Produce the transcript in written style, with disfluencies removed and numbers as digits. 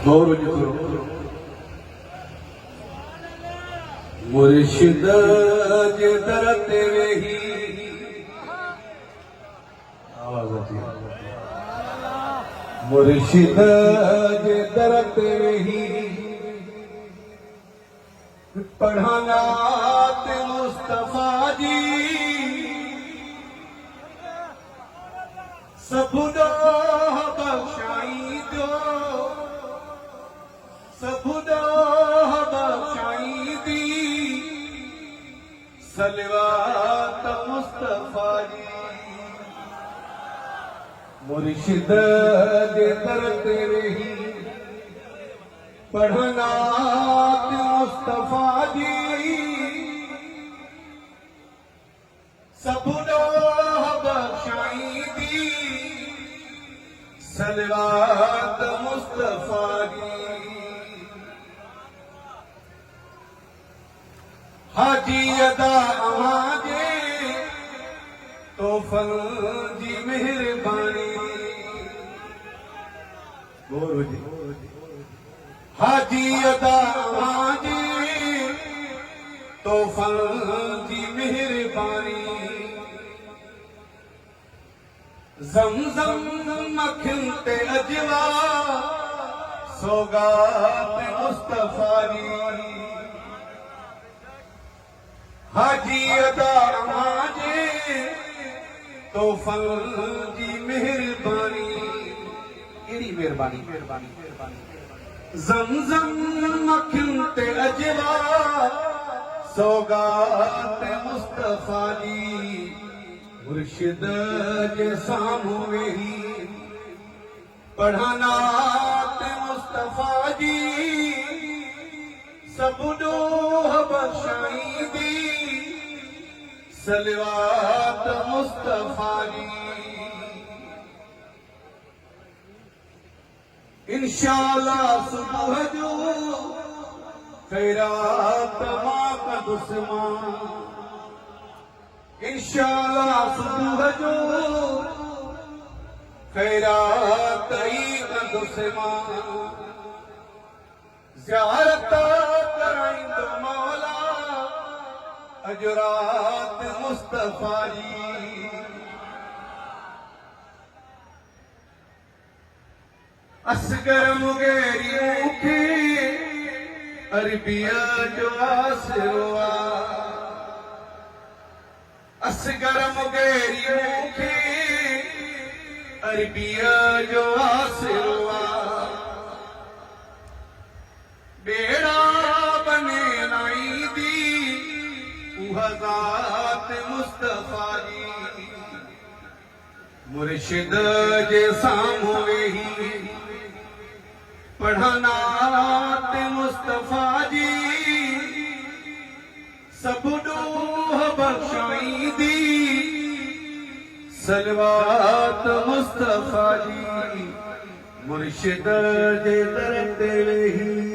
गौर मुर्शिद जे दर ते वेही आवाज आती है मुर्शिद जे दर ते वेही पढ़ाना ते मुस्तफा जी सबुदा बख्शाई दो सबुदा बख्शाई दी सलवात मुस्तफा जी मुर्शिद दे दर ते रही पढ़ना मुस्तफा जी सबुदा बख्शाई दी सलवात मुस्तफा जी हाजी अदा आवाजे तो फल जी मेहरबानी हाजी अदा आवाजे तो फल जी मेहरबानी ज़मज़म मखिन ते अजवा सौगात मुस्तफा जी हाजी अदा आवाजे तो फल जी मेहरबानी केड़ी मेहरबानी ज़मज़म मखिन ते अजवा सौगात मुस्तफा जी मुर्शिद जे सामू वेही पढ़ाना मुस्तफा जी सबुदो बख्शाई दी सलवात मुस्तफा जी इंशाअल्लाह सुबह जो खैरात मां का दुश्मन इंशाअल्लाह सुबह जो खैरात का दुश्मन ज़ियारत कराइंद मौला अजरात मुस्तफा जी असगर मुगेरी मुखे अरबिया जो आसरुआ असगर मुगेरी मुखे अरबिया जो आसरुआ बेड़ा बने नाई दी उहज़ात मुस्तफा जी मुर्शिद जे सामू वेही पढ़ाना मुस्तफा जी सबुदो बख्शाई दी सलवात मुस्तफा जी मुर्शिद जे दर ते वेही